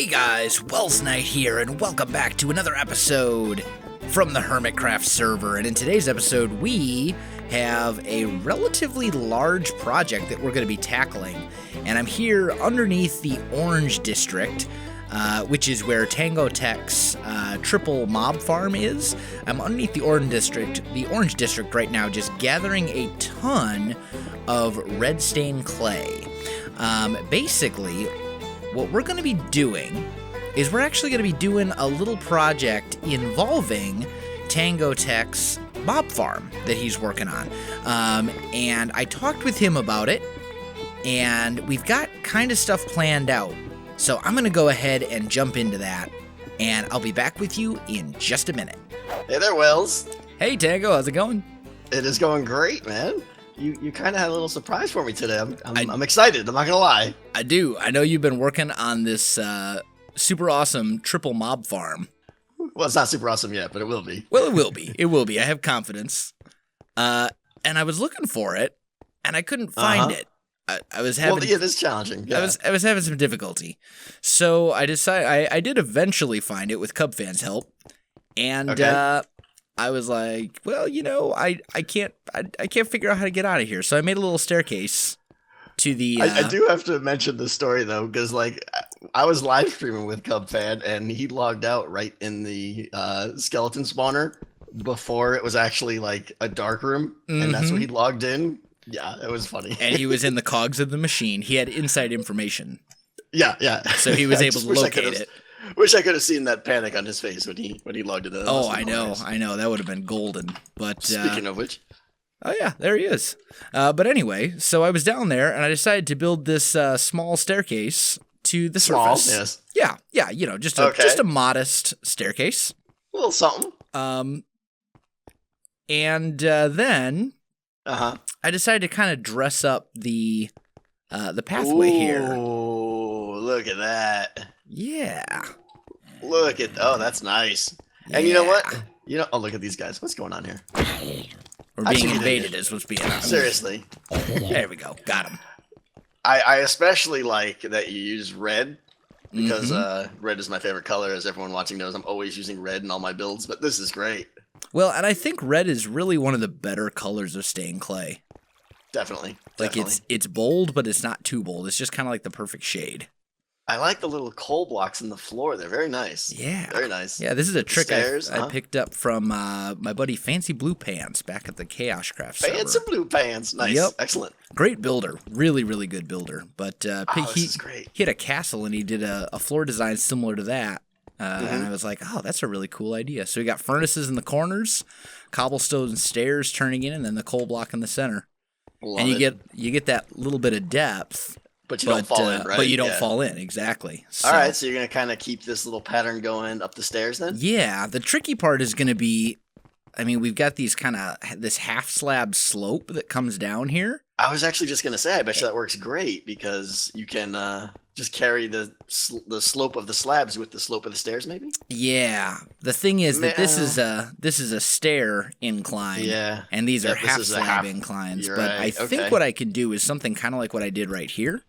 Hey guys, Welsknight here, and welcome back to another episode from the Hermitcraft server. And in today's episode, we have a relatively large project that we're going to be tackling. And I'm here underneath the Orange District, which is where Tango Tech's triple mob farm is. I'm underneath the Orange District right now, just gathering a ton of red stained clay. Basically, what we're going to be doing is we're actually going to be doing a little project involving Tango Tech's mob farm that he's working on. And I talked with him about it, and we've got kind of stuff planned out. So I'm going to go ahead and jump into that, and I'll be back with you in just a minute. Hey there, Wells. Hey, Tango, how's it going? It is going great, man. You kind of had a little surprise for me today. I'm excited. I'm not gonna lie. I do. I know you've been working on this super awesome triple mob farm. Well, it's not super awesome yet, but it will be. Well, it will be. It will be. I have confidence. And I was looking for it, and I couldn't find it. I was having. Well, yeah, it is challenging. Yeah. I was having some difficulty, so I decided I did eventually find it with Cub fans' help, and I was like, well, you know, I can't figure out how to get out of here. So I made a little staircase to the... I do have to mention this story, though, because, like, I was live streaming with Cub Fan, and he logged out right in the skeleton spawner before it was actually, like, a dark room, and that's when he logged in. Yeah, it was funny. And he was in the cogs of the machine. He had inside information. Yeah. So he was able to locate it. Wish I could have seen that panic on his face when he logged into that. Oh, I know. That would have been golden. But speaking of which, oh yeah, there he is. But anyway, so I was down there and I decided to build this small staircase to the surface. Yes. Yeah. You know, just a modest staircase. A little something. And then I decided to kind of dress up the pathway here. Oh, look at that. Yeah. Oh, that's nice. And you know what? Oh, look at these guys. What's going on here? We're being invaded is what's being on. Seriously. There we go. Got him. I especially like that you use red because red is my favorite color. As everyone watching knows, I'm always using red in all my builds, but this is great. Well, and I think red is really one of the better colors of stained clay. Definitely. Like it's bold, but it's not too bold. It's just kind of like the perfect shade. I like the little coal blocks in the floor. They're very nice. Yeah. Very nice. Yeah, this is a trick I picked up from my buddy Fancy Blue Pants back at the CubedHost server. Fancy Blue Pants. Nice. Yep. Excellent. Great builder. Really, really good builder. But this is great. He had a castle, and he did a floor design similar to that. And I was like, oh, that's a really cool idea. So we got furnaces in the corners, cobblestone stairs turning in, and then the coal block in the center. And you get that little bit of depth. But you don't fall in, right? But you don't fall in, exactly. So, all right, so you're going to kind of keep this little pattern going up the stairs then? Yeah, the tricky part is going to be, I mean, we've got this half slab slope that comes down here. I was actually just going to say, I bet you that works great because you can just carry the slope of the slabs with the slope of the stairs, maybe? Yeah. The thing is that this is a stair incline. Yeah. And these are half slab inclines. But right. I think what I can do is something kind of like what I did right here.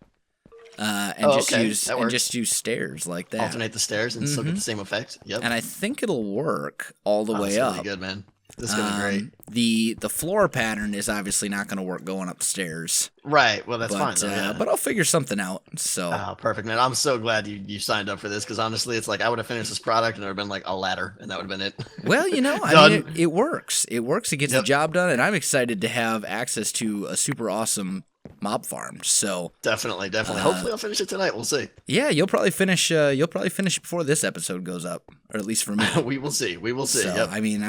Just use stairs like that. Alternate the stairs and still get the same effect. Yep. And I think it'll work all the way up. Really good, man. This is gonna be great. The floor pattern is obviously not going to work going up the stairs. Right. Well, that's fine. Though, but I'll figure something out. So. Oh, perfect, man. I'm so glad you signed up for this because honestly, it's like I would have finished this product and there would have been like a ladder and that would have been it. Well, you know, I mean, it works. It works. It gets the job done, and I'm excited to have access to a super awesome mob farm. So definitely. Hopefully, I'll finish it tonight. We'll see. Yeah, you'll probably finish. You'll probably finish before this episode goes up, or at least for me. We will see. So, yep. I mean,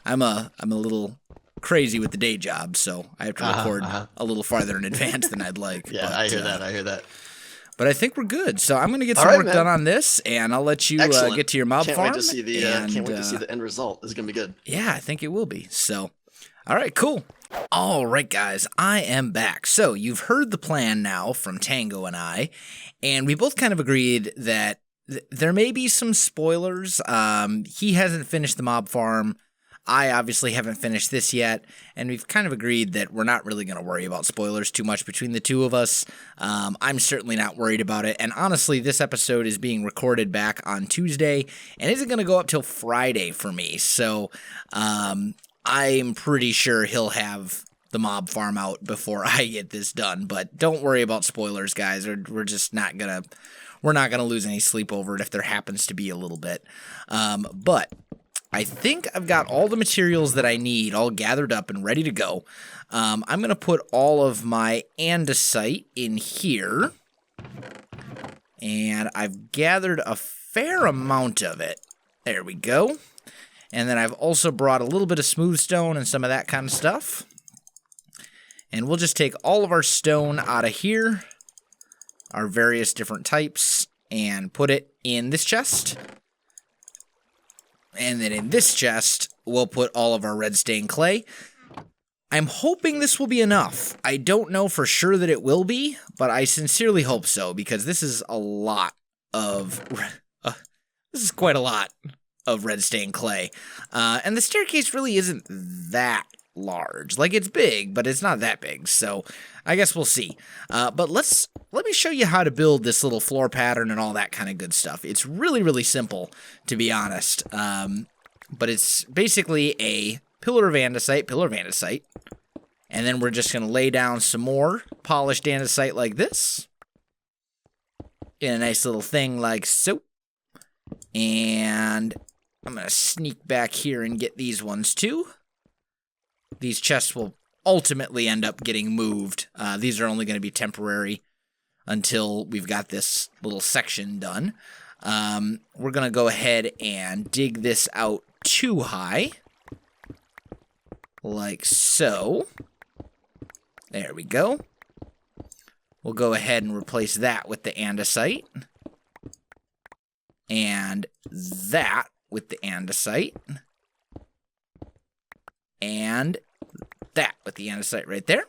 I'm a little crazy with the day job, so I have to record a little farther in advance than I'd like. Yeah, I hear that. But I think we're good. So I'm going to get some work done on this, and I'll let you get to your mob farm. Can't wait to see the end result. This is going to be good. Yeah, I think it will be. So, all right, cool. All right, guys, I am back. So you've heard the plan now from Tango and I, and we both kind of agreed that there may be some spoilers. He hasn't finished the mob farm. I obviously haven't finished this yet, and we've kind of agreed that we're not really going to worry about spoilers too much between the two of us. I'm certainly not worried about it, and honestly, this episode is being recorded back on Tuesday, and isn't going to go up till Friday for me, so I'm pretty sure he'll have the mob farm out before I get this done, but don't worry about spoilers, guys. We're just not going to... We're not going to lose any sleep over it if there happens to be a little bit. But I think I've got all the materials that I need all gathered up and ready to go. I'm going to put all of my andesite in here. And I've gathered a fair amount of it. There we go. And then I've also brought a little bit of smooth stone and some of that kind of stuff. And we'll just take all of our stone out of here, our various different types, and put it in this chest. And then in this chest, we'll put all of our red stained clay. I'm hoping this will be enough. I don't know for sure that it will be, but I sincerely hope so, because this is a lot of... this is quite a lot of red stained clay. And the staircase really isn't that large. Like, it's big, but it's not that big, so I guess we'll see. But let me show you how to build this little floor pattern and all that kind of good stuff. It's really, really simple, to be honest. But it's basically a pillar of andesite, and then we're just going to lay down some more polished andesite like this, in a nice little thing like so. And I'm going to sneak back here and get these ones too. These chests will ultimately end up getting moved. These are only going to be temporary until we've got this little section done. We're going to go ahead and dig this out too high, like so. There we go. We'll go ahead and replace that with the andesite, and that with the andesite, and that with the andesite right there.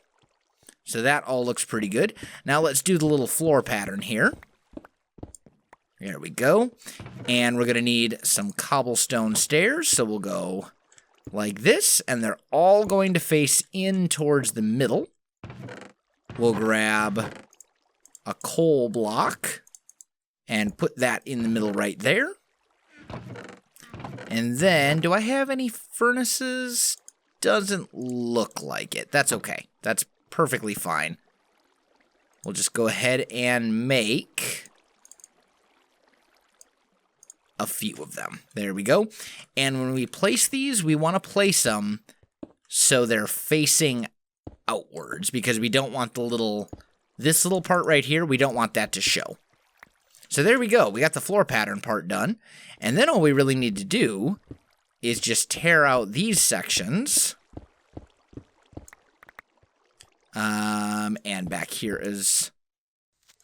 So that all looks pretty good. Now let's do the little floor pattern here. There we go. And we're going to need some cobblestone stairs. So we'll go like this, and they're all going to face in towards the middle. We'll grab a coal block and put that in the middle right there. And then, do I have any furnaces? Doesn't look like it. That's okay. That's perfectly fine. We'll just go ahead and make a few of them. There we go. And when we place these, we want to place them so they're facing outwards, because we don't want this little part right here, we don't want that to show. So there we go. We got the floor pattern part done. And then all we really need to do is just tear out these sections. And back here is...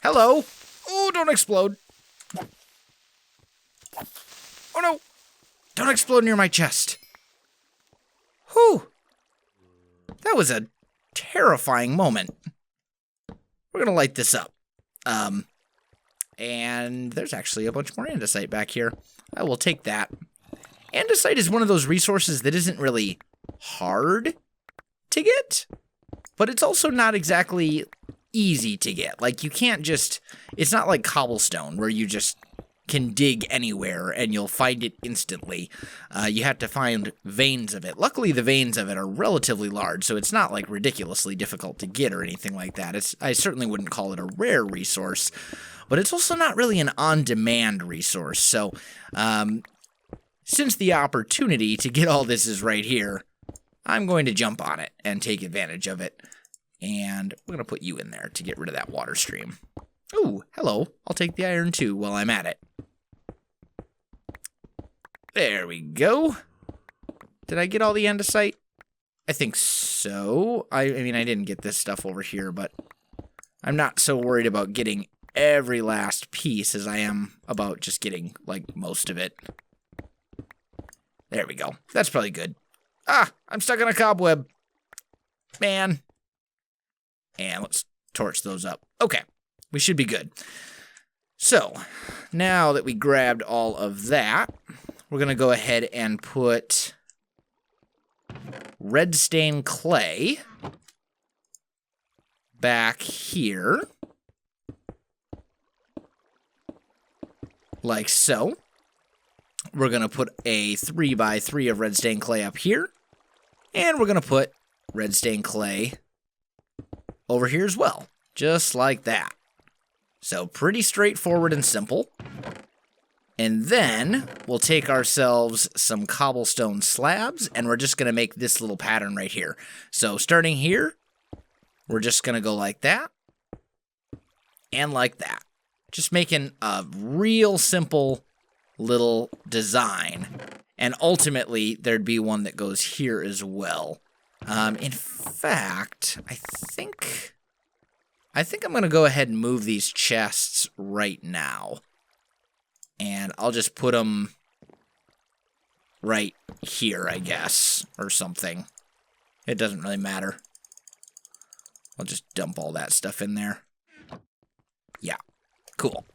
Hello! Oh, don't explode! Oh no! Don't explode near my chest! Whew! That was a terrifying moment. We're gonna light this up. And there's actually a bunch more andesite back here. I will take that. Andesite is one of those resources that isn't really hard to get, but it's also not exactly easy to get. Like, you can't just... It's not like cobblestone, where you just can dig anywhere and you'll find it instantly. You have to find veins of it. Luckily, the veins of it are relatively large, so it's not, like, ridiculously difficult to get or anything like that. I certainly wouldn't call it a rare resource, but it's also not really an on-demand resource. So, since the opportunity to get all this is right here, I'm going to jump on it and take advantage of it. And we're going to put you in there to get rid of that water stream. Ooh, hello. I'll take the iron too while I'm at it. There we go. Did I get all the andesite? I think so. I mean, I didn't get this stuff over here, but I'm not so worried about getting every last piece as I am about just getting, like, most of it. There we go. That's probably good. Ah, I'm stuck on a cobweb. Man. And let's torch those up. Okay, we should be good. So, now that we grabbed all of that, we're going to go ahead and put red stain clay back here. Like so. We're going to put a 3x3 of red stain clay up here. And we're going to put red stain clay over here as well. Just like that. So pretty straightforward and simple. And then we'll take ourselves some cobblestone slabs and we're just going to make this little pattern right here. So starting here, we're just going to go like that and like that. Just making a real simple little design. And ultimately, there'd be one that goes here as well. In fact, I think I'm going to go ahead and move these chests right now. And I'll just put them right here, I guess, or something. It doesn't really matter. I'll just dump all that stuff in there. Yeah, cool.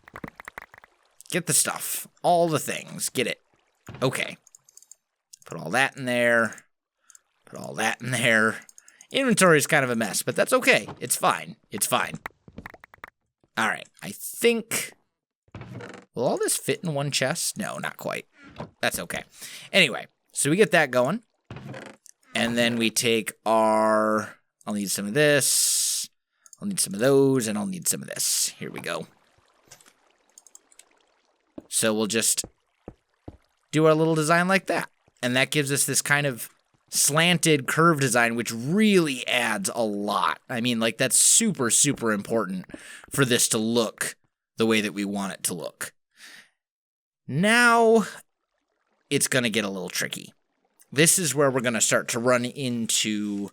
Get the stuff. All the things. Get it. Okay. Put all that in there. Put all that in there. Inventory is kind of a mess, but that's okay. It's fine. It's fine. All right. I think... Will all this fit in one chest? No, not quite. That's okay. Anyway, so we get that going. And then we take our... I'll need some of this. I'll need some of those, and I'll need some of this. Here we go. So we'll just do our little design like that. And that gives us this kind of slanted curve design, which really adds a lot. I mean, like, that's super, super important for this to look the way that we want it to look. Now, it's going to get a little tricky. This is where we're going to start to run into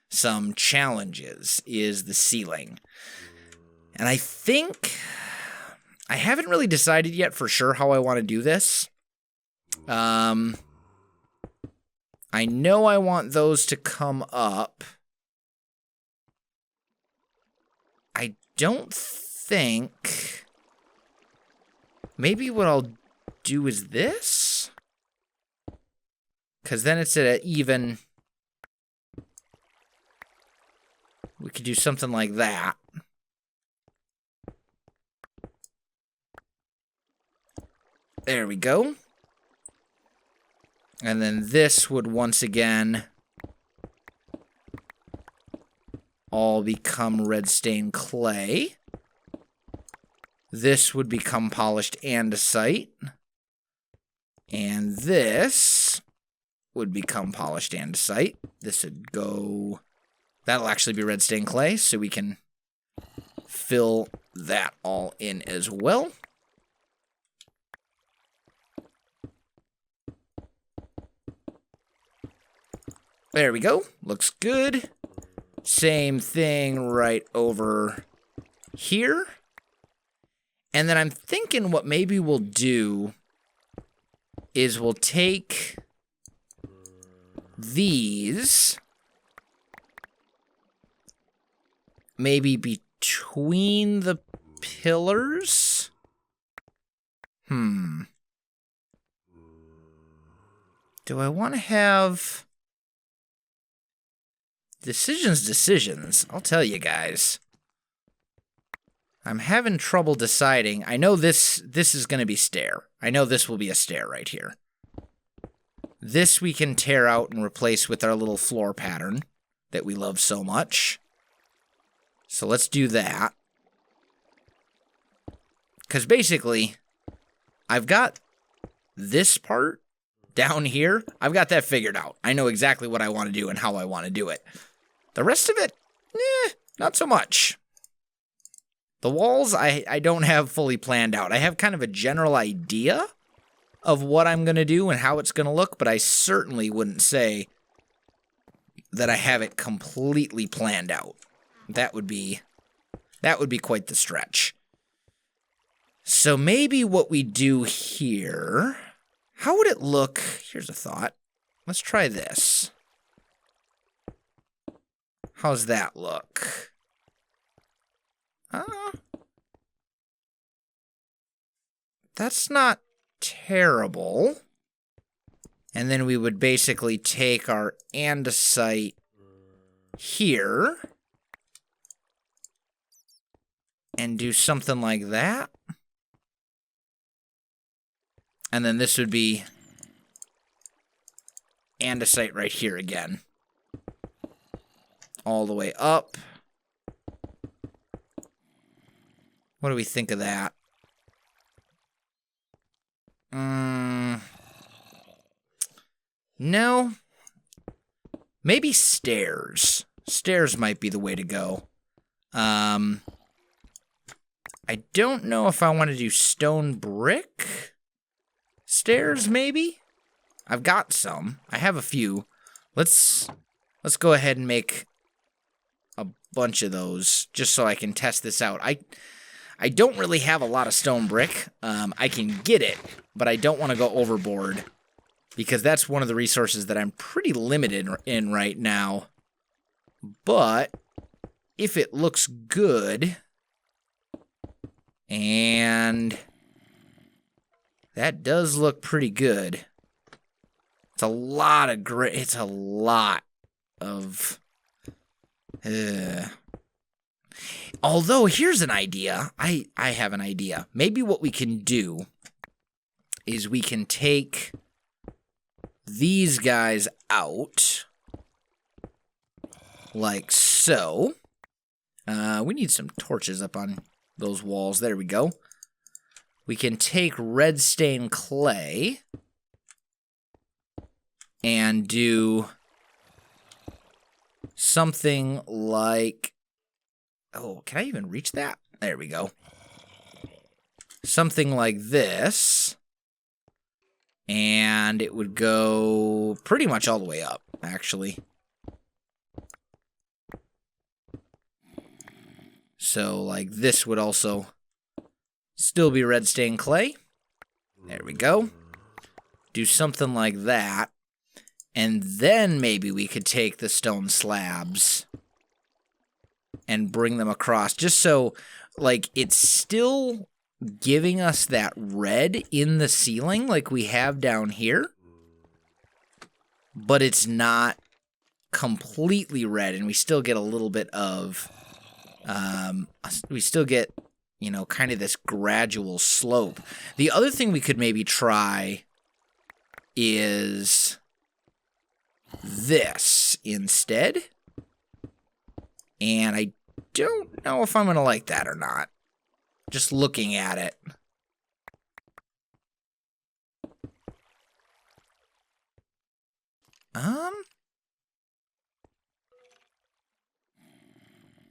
some challenges, is the ceiling. And I think... I haven't really decided yet for sure how I want to do this. I know I want those to come up. I don't think... Maybe what I'll do is this? Because then it's at an even... We could do something like that. There we go. And then this would once again all become red stained clay. This would become polished andesite. And this would become polished andesite. This would go... That'll actually be red stained clay, so we can fill that all in as well. There we go. Looks good. Same thing right over here. And then I'm thinking what maybe we'll do is we'll take these, maybe between the pillars. Do I want to have... Decisions. I'll tell you guys. I'm having trouble deciding. I know this is going to be stair. I know this will be a stair right here. This we can tear out and replace with our little floor pattern that we love so much. So let's do that. Because basically, I've got this part down here. I've got that figured out. I know exactly what I want to do and how I want to do it. The rest of it, not so much. The walls, I don't have fully planned out. I have kind of a general idea of what I'm going to do and how it's going to look, but I certainly wouldn't say that I have it completely planned out. That would be quite the stretch. So maybe what we do here, how would it look? Here's a thought. Let's try this. How's that look? That's not terrible. And then we would basically take our andesite here and do something like that. And then this would be andesite right here again. All the way up. What do we think of that? No. Maybe stairs. Stairs might be the way to go. I don't know if I want to do stone brick. Stairs, maybe? I've got some. I have a few. Let's go ahead and make a bunch of those just so I can test this out. I don't really have a lot of stone brick. I can get it, but I don't want to go overboard because that's one of the resources that I'm pretty limited in right now. But if it looks good, and that does look pretty good. It's a lot of grit. It's a lot of... Although, here's an idea. I have an idea. Maybe what we can do is we can take these guys out like so. We need some torches up on those walls. There we go. We can take red stained clay and do something like... Oh, can I even reach that? There we go. Something like this. And it would go pretty much all the way up, actually. So, like, this would also still be red stained clay. There we go. Do something like that. And then maybe we could take the stone slabs and bring them across. Just so, like, it's still giving us that red in the ceiling like we have down here. But it's not completely red, and we still get a little bit of... we still get, you know, kind of this gradual slope. The other thing we could maybe try is this instead. And I don't know if I'm going to like that or not. Just looking at it.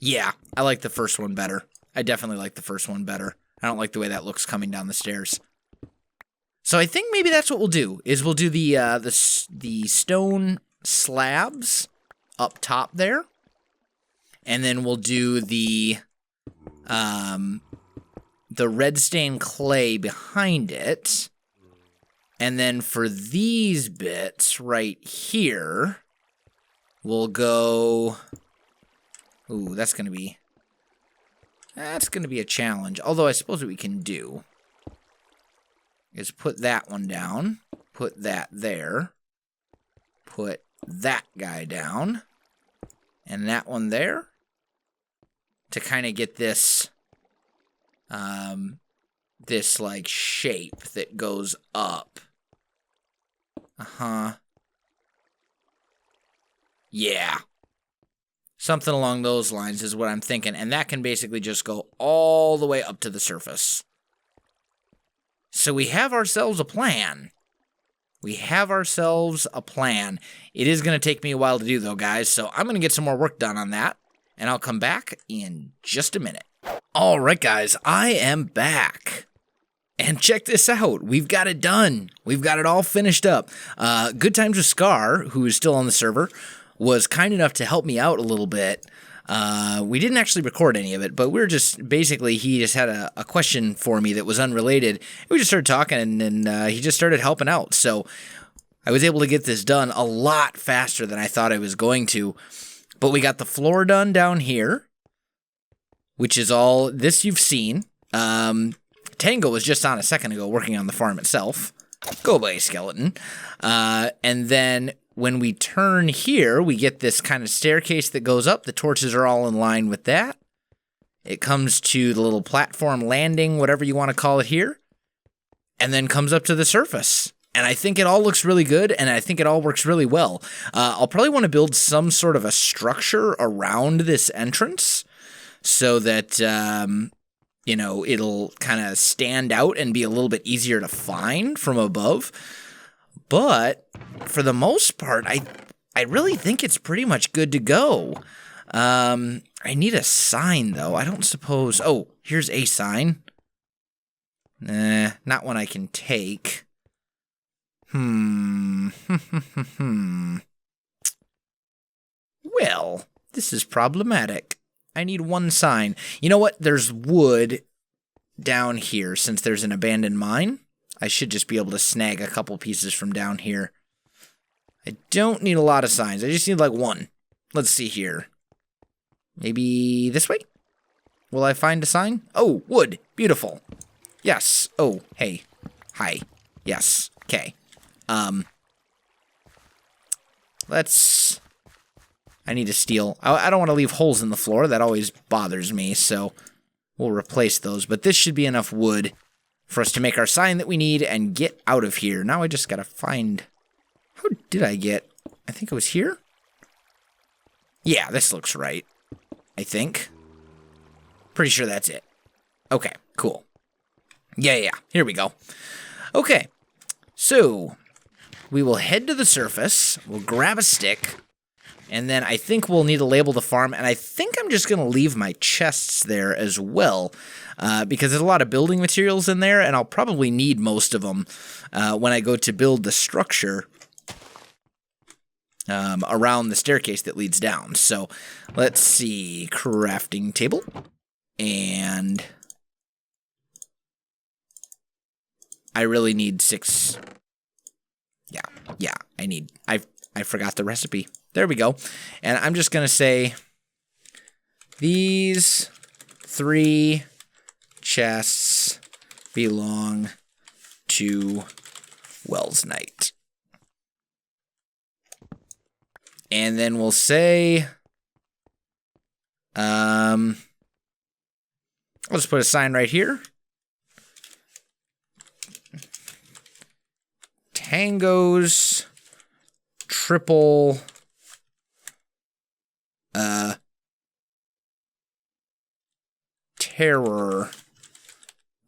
Yeah, I like the first one better. I definitely like the first one better. I don't like the way that looks coming down the stairs. So I think maybe that's what we'll do, is we'll do the stone slabs up top there. And then we'll do the red stained clay behind it. And then for these bits right here, we'll go... Ooh, that's going to be a challenge. Although I suppose what we can do is put that one down, put that there, put that guy down, and that one there to kind of get this, this like shape that goes up. Yeah. Something along those lines is what I'm thinking. And that can basically just go all the way up to the surface. So we have ourselves a plan. We have ourselves a plan. It is going to take me a while to do, though, guys. So I'm going to get some more work done on that. And I'll come back in just a minute. All right, guys. I am back. And check this out. We've got it done. We've got it all finished up. Good Times with Scar, who is still on the server, was kind enough to help me out a little bit. We didn't actually record any of it, but we were just, basically, he just had a question for me that was unrelated. We just started talking, and he just started helping out. So I was able to get this done a lot faster than I thought I was going to. But we got the floor done down here, which is all, this you've seen. Tango was just on a second ago working on the farm itself. Go away, skeleton. And then when we turn here, we get this kind of staircase that goes up. The torches are all in line with that. It comes to the little platform landing, whatever you want to call it here, and then comes up to the surface. And I think it all looks really good, and I think it all works really well. I'll probably want to build some sort of a structure around this entrance so that, it'll kind of stand out and be a little bit easier to find from above. But for the most part, I really think it's pretty much good to go. I need a sign, though. I don't suppose... Oh, here's a sign. Nah, not one I can take. Well, this is problematic. I need one sign. You know what? There's wood down here. Since there's an abandoned mine, I should just be able to snag a couple pieces from down here. I don't need a lot of signs. I just need like one. Let's see here. Maybe this way? Will I find a sign? Oh, wood. Beautiful. Yes. Oh, hey. Hi. Yes. Okay. I need to steal. I don't want to leave holes in the floor. That always bothers me, so we'll replace those. But this should be enough wood for us to make our sign that we need and get out of here. Now I just gotta find... How did I get... I think it was here? Yeah, this looks right. I think. Pretty sure that's it. Okay, cool. Yeah, here we go. Okay, so we will head to the surface, we'll grab a stick, and then I think we'll need to label the farm, and I think I'm just going to leave my chests there as well, because there's a lot of building materials in there, and I'll probably need most of them when I go to build the structure around the staircase that leads down. So let's see, crafting table, and I really need 6. Yeah, I forgot the recipe. There we go. And I'm just going to say these 3 chests belong to Welsknight. And then we'll say, I'll just put a sign right here. Tango's triple terror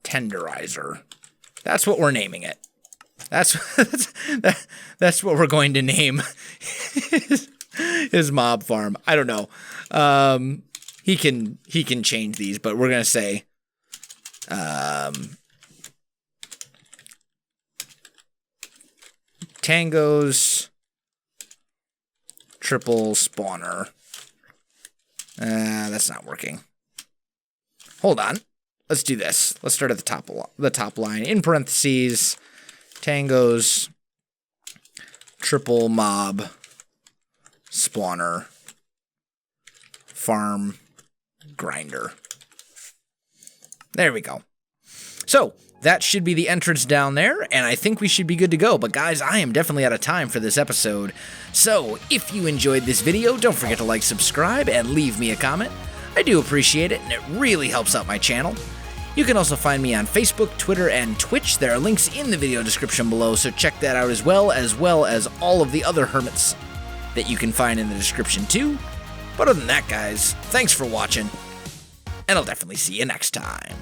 tenderizer. That's what we're naming it. That's what we're going to name his mob farm. I don't know. He can change these, but we're gonna say Tango's triple spawner. That's not working. Hold on. Let's do this. Let's start at the top line. In parentheses, Tango's triple mob spawner farm grinder. There we go. So that should be the entrance down there, and I think we should be good to go. But guys, I am definitely out of time for this episode. So if you enjoyed this video, don't forget to like, subscribe, and leave me a comment. I do appreciate it, and it really helps out my channel. You can also find me on Facebook, Twitter, and Twitch. There are links in the video description below, so check that out as well as all of the other hermits that you can find in the description too. But other than that, guys, thanks for watching, and I'll definitely see you next time.